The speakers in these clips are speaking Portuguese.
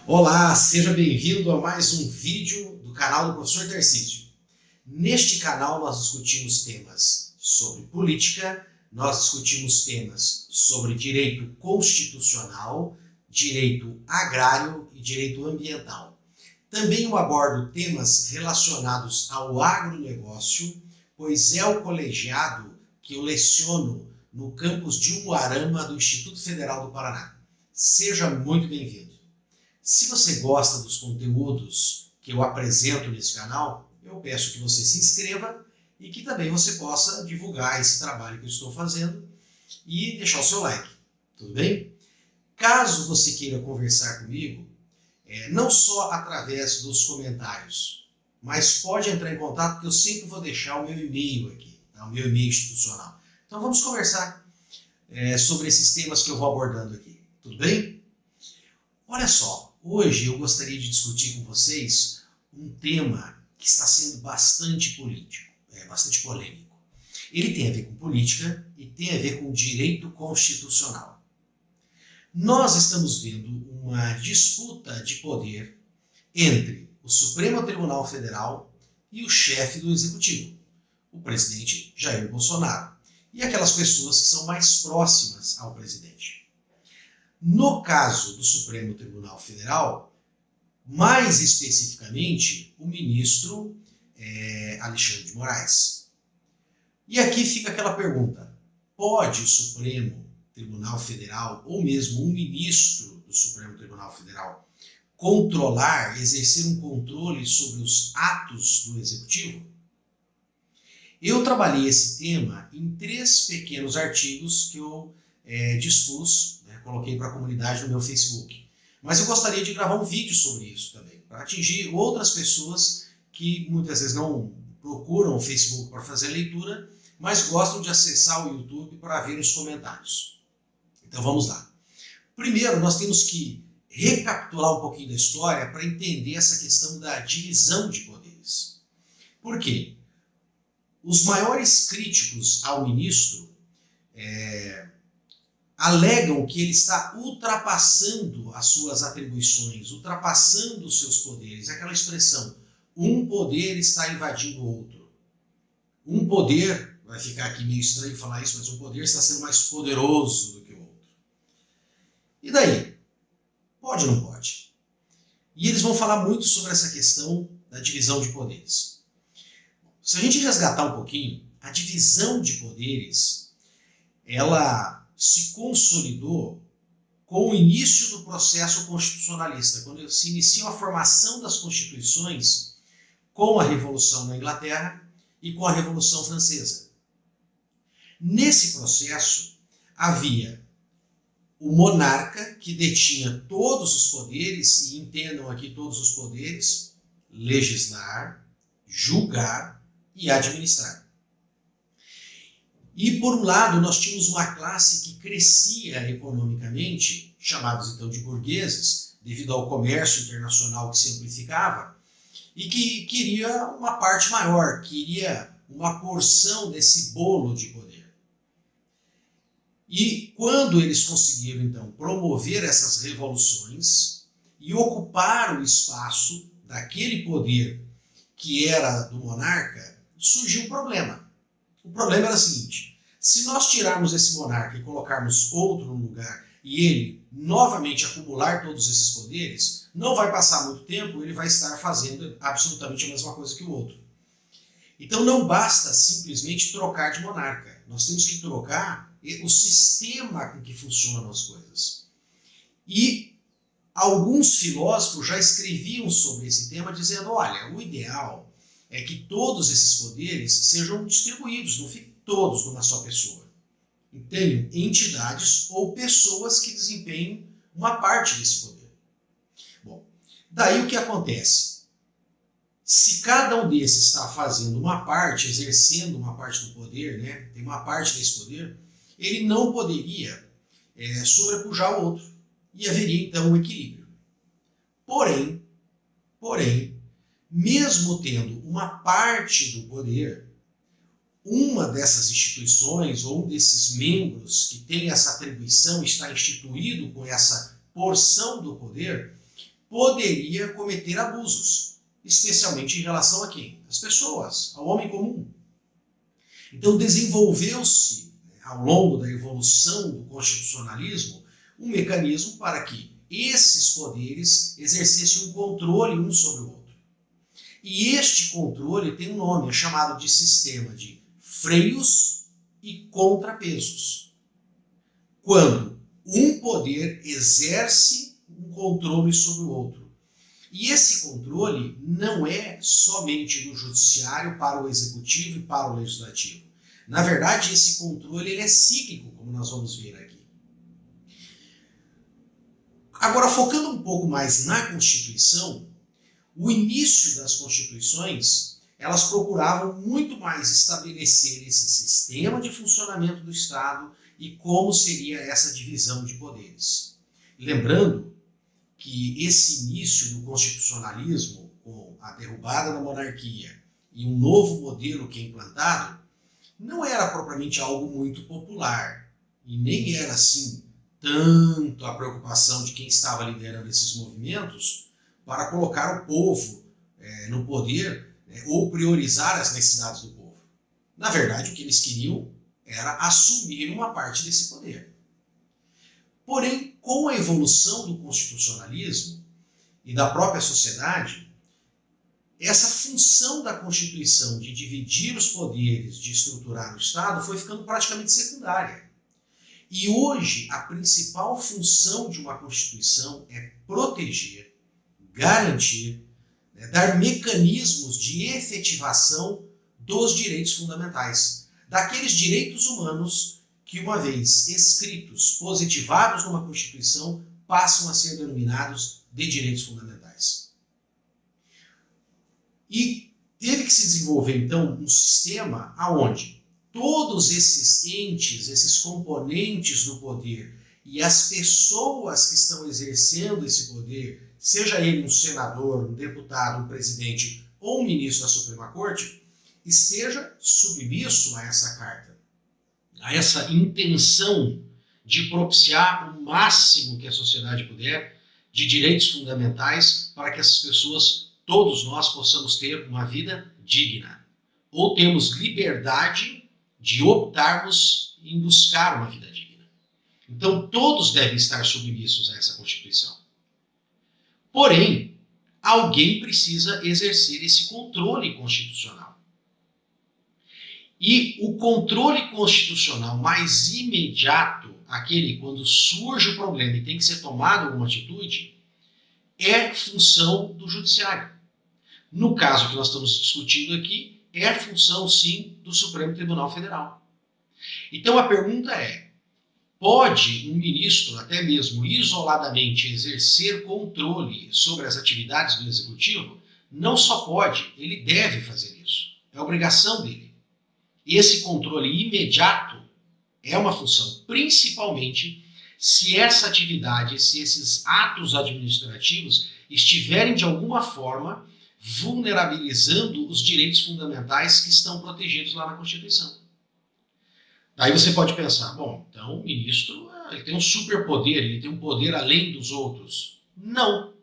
Olá, seja bem-vindo a mais um vídeo do canal do Professor Tarcísio. Neste canal nós discutimos temas sobre política, nós discutimos temas sobre direito constitucional, direito agrário e direito ambiental. Também eu abordo temas relacionados ao agronegócio, pois é o colegiado que eu leciono no campus de Umuarama do Instituto Federal do Paraná. Seja muito bem-vindo. Se você gosta dos conteúdos que eu apresento nesse canal, eu peço que você se inscreva e que também você possa divulgar esse trabalho que eu estou fazendo e deixar o seu like, tudo bem? Caso você queira conversar comigo, não só através dos comentários, mas pode entrar em contato, porque eu sempre vou deixar o meu e-mail aqui, tá? O meu e-mail institucional. Então vamos conversar sobre esses temas que eu vou abordando aqui, tudo bem? Olha só, hoje eu gostaria de discutir com vocês um tema que está sendo bastante político, bastante polêmico. Ele tem a ver com política e tem a ver com direito constitucional. Nós estamos vendo uma disputa de poder entre o Supremo Tribunal Federal e o chefe do Executivo, o presidente Jair Bolsonaro, e aquelas pessoas que são mais próximas ao presidente. No caso do Supremo Tribunal Federal, mais especificamente, o ministro Alexandre de Moraes. E aqui fica aquela pergunta: pode o Supremo Tribunal Federal, ou mesmo um ministro do Supremo Tribunal Federal, controlar, exercer um controle sobre os atos do Executivo? Eu trabalhei esse tema em 3 pequenos artigos que eu dispus, coloquei para a comunidade no meu Facebook. Mas eu gostaria de gravar um vídeo sobre isso também, para atingir outras pessoas que muitas vezes não procuram o Facebook para fazer a leitura, mas gostam de acessar o YouTube para ver os comentários. Então vamos lá. Primeiro, nós temos que recapitular um pouquinho da história para entender essa questão da divisão de poderes. Por quê? Os maiores críticos ao ministro alegam que ele está ultrapassando as suas atribuições, ultrapassando os seus poderes. Aquela expressão, um poder está invadindo o outro. Um poder, vai ficar aqui meio estranho falar isso, mas um poder está sendo mais poderoso do que o outro. E daí? Pode ou não pode? E eles vão falar muito sobre essa questão da divisão de poderes. Se a gente resgatar um pouquinho, a divisão de poderes, ela se consolidou com o início do processo constitucionalista, quando se inicia a formação das constituições com a Revolução na Inglaterra e com a Revolução Francesa. Nesse processo, havia o monarca, que detinha todos os poderes, e entendam aqui todos os poderes: legislar, julgar e administrar. E, por um lado, nós tínhamos uma classe que crescia economicamente, chamados então de burgueses, devido ao comércio internacional que se amplificava, e que queria uma parte maior, queria uma porção desse bolo de poder. E quando eles conseguiram, então, promover essas revoluções e ocupar o espaço daquele poder que era do monarca, surgiu um problema. O problema era o seguinte: se nós tirarmos esse monarca e colocarmos outro no lugar e ele novamente acumular todos esses poderes, não vai passar muito tempo, ele vai estar fazendo absolutamente a mesma coisa que o outro. Então não basta simplesmente trocar de monarca, nós temos que trocar o sistema com que funcionam as coisas. E alguns filósofos já escreviam sobre esse tema dizendo: olha, o ideal é que todos esses poderes sejam distribuídos, não fiquem todos numa só pessoa. Entendem? Entidades ou pessoas que desempenhem uma parte desse poder. Bom, daí o que acontece? Se cada um desses está fazendo uma parte, exercendo uma parte do poder, tem uma parte desse poder, ele não poderia sobrepujar o outro. E haveria então um equilíbrio. Porém, mesmo tendo uma parte do poder, uma dessas instituições ou um desses membros que tem essa atribuição, está instituído com essa porção do poder, poderia cometer abusos, especialmente em relação a quem? As pessoas, ao homem comum. Então desenvolveu-se, ao longo da evolução do constitucionalismo, um mecanismo para que esses poderes exercessem um controle um sobre o outro. E este controle tem um nome, é chamado de sistema de freios e contrapesos. Quando um poder exerce um controle sobre o outro. E esse controle não é somente do judiciário para o executivo e para o legislativo. Na verdade, esse controle ele é cíclico, como nós vamos ver aqui. Agora, focando um pouco mais na Constituição, o início das constituições, elas procuravam muito mais estabelecer esse sistema de funcionamento do Estado e como seria essa divisão de poderes. Lembrando que esse início do constitucionalismo, com a derrubada da monarquia e um novo modelo que é implantado, não era propriamente algo muito popular e nem era assim tanto a preocupação de quem estava liderando esses movimentos para colocar o povo no poder ou priorizar as necessidades do povo. Na verdade, o que eles queriam era assumir uma parte desse poder. Porém, com a evolução do constitucionalismo e da própria sociedade, essa função da Constituição de dividir os poderes, de estruturar o Estado, foi ficando praticamente secundária. E hoje, a principal função de uma Constituição é proteger, garantir, dar mecanismos de efetivação dos direitos fundamentais, daqueles direitos humanos que, uma vez escritos, positivados numa Constituição, passam a ser denominados de direitos fundamentais. E teve que se desenvolver, então, um sistema onde todos esses entes, esses componentes do poder e as pessoas que estão exercendo esse poder, seja ele um senador, um deputado, um presidente ou um ministro da Suprema Corte, esteja submisso a essa carta, a essa intenção de propiciar o máximo que a sociedade puder de direitos fundamentais para que essas pessoas, todos nós, possamos ter uma vida digna. Ou temos liberdade de optarmos em buscar uma vida digna. Então, todos devem estar submissos a essa Constituição. Porém, alguém precisa exercer esse controle constitucional. E o controle constitucional mais imediato, aquele quando surge o problema e tem que ser tomada alguma atitude, é função do judiciário. No caso que nós estamos discutindo aqui, é função, sim, do Supremo Tribunal Federal. Então a pergunta é, pode um ministro, até mesmo isoladamente, exercer controle sobre as atividades do Executivo? Não só pode, ele deve fazer isso. É obrigação dele. Esse controle imediato é uma função, principalmente se essa atividade, se esses atos administrativos estiverem de alguma forma vulnerabilizando os direitos fundamentais que estão protegidos lá na Constituição. Daí você pode pensar, bom, então o ministro ele tem um superpoder, ele tem um poder além dos outros. Não.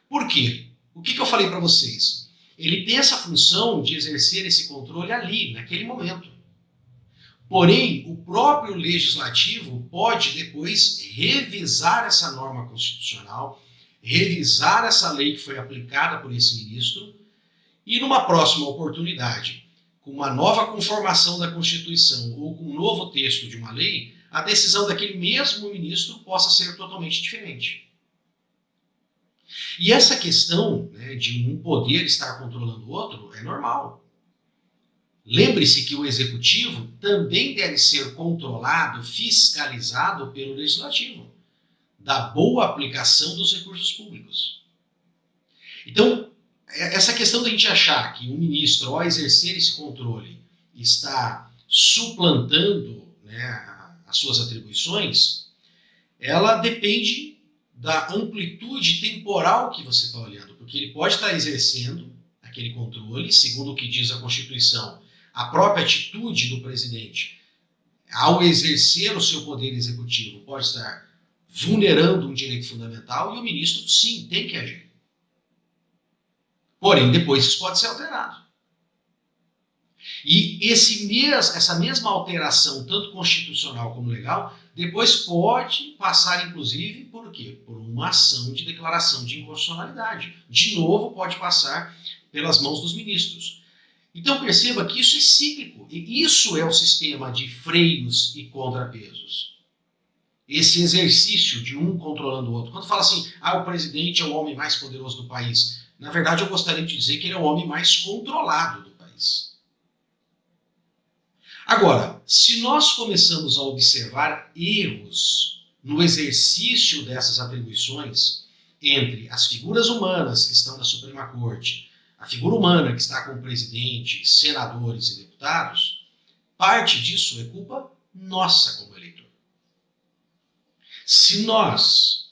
Por quê? O que eu falei para vocês? Ele tem essa função de exercer esse controle ali, naquele momento. Porém, o próprio legislativo pode depois revisar essa norma constitucional, revisar essa lei que foi aplicada por esse ministro e, numa próxima oportunidade, com uma nova conformação da Constituição ou com um novo texto de uma lei, a decisão daquele mesmo ministro possa ser totalmente diferente. E essa questão, né, de um poder estar controlando o outro é normal. Lembre-se que o executivo também deve ser controlado, fiscalizado pelo legislativo, da boa aplicação dos recursos públicos. Então, essa questão da gente achar que o ministro, ao exercer esse controle, está suplantando, né, as suas atribuições, ela depende da amplitude temporal que você está olhando, porque ele pode estar exercendo aquele controle, segundo o que diz a Constituição, a própria atitude do presidente, ao exercer o seu poder executivo, pode estar vulnerando um direito fundamental, e o ministro, sim, tem que agir. Porém, depois isso pode ser alterado. E essa mesma alteração, tanto constitucional como legal, depois pode passar, inclusive, por quê? Por uma ação de declaração de inconstitucionalidade. De novo, pode passar pelas mãos dos ministros. Então perceba que isso é cíclico. E isso é o sistema de freios e contrapesos. Esse exercício de um controlando o outro. Quando fala assim, o presidente é o homem mais poderoso do país, na verdade eu gostaria de dizer que ele é o homem mais controlado do país. Agora, se nós começamos a observar erros no exercício dessas atribuições entre as figuras humanas que estão na Suprema Corte, a figura humana que está com o presidente, senadores e deputados, parte disso é culpa nossa como eleitor. Se nós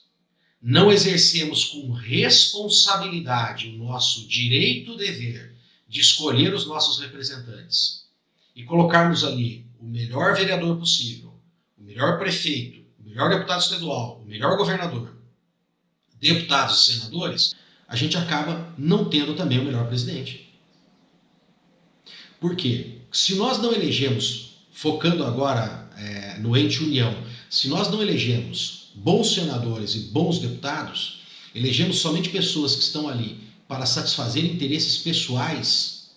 não exercemos com responsabilidade o nosso direito-dever de escolher os nossos representantes e colocarmos ali o melhor vereador possível, o melhor prefeito, o melhor deputado estadual, o melhor governador, deputados e senadores, a gente acaba não tendo também o melhor presidente. Por quê? Se nós não elegemos, focando agora no ente união, se nós não elegemos bons senadores e bons deputados, elegemos somente pessoas que estão ali para satisfazer interesses pessoais,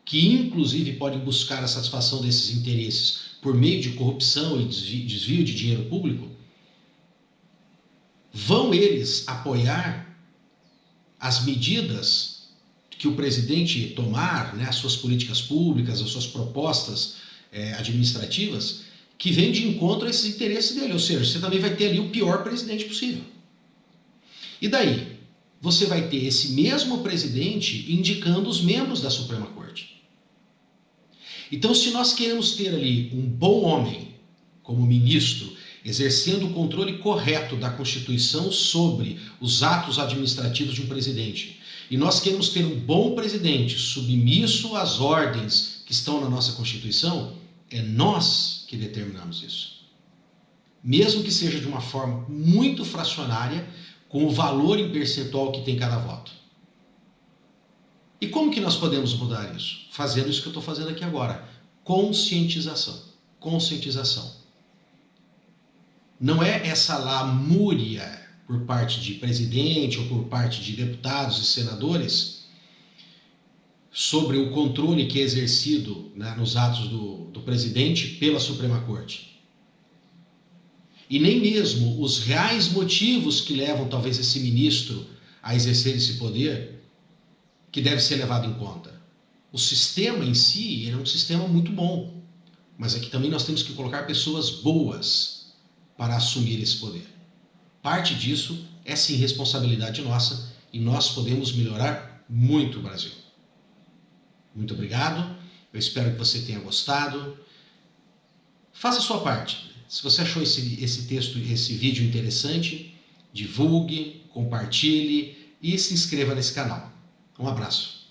que inclusive podem buscar a satisfação desses interesses por meio de corrupção e desvio de dinheiro público, vão eles apoiar as medidas que o presidente tomar, as suas políticas públicas, as suas propostas administrativas, que vêm de encontro a esses interesses dele. Ou seja, você também vai ter ali o pior presidente possível. E daí? Você vai ter esse mesmo presidente indicando os membros da Suprema Corte. Então, se nós queremos ter ali um bom homem como ministro, exercendo o controle correto da Constituição sobre os atos administrativos de um presidente, e nós queremos ter um bom presidente submisso às ordens que estão na nossa Constituição, é nós que determinamos isso. Mesmo que seja de uma forma muito fracionária, com o valor em percentual que tem cada voto. E como que nós podemos mudar isso? Fazendo isso que eu estou fazendo aqui agora. Conscientização. Conscientização. Não é essa lamúria por parte de presidente ou por parte de deputados e senadores sobre o controle que é exercido nos atos do presidente pela Suprema Corte. E nem mesmo os reais motivos que levam talvez esse ministro a exercer esse poder, que deve ser levado em conta. O sistema em si é um sistema muito bom, mas aqui também nós temos que colocar pessoas boas para assumir esse poder. Parte disso é sim responsabilidade nossa e nós podemos melhorar muito o Brasil. Muito obrigado, eu espero que você tenha gostado. Faça a sua parte. Se você achou esse texto, esse vídeo interessante, divulgue, compartilhe e se inscreva nesse canal. Um abraço.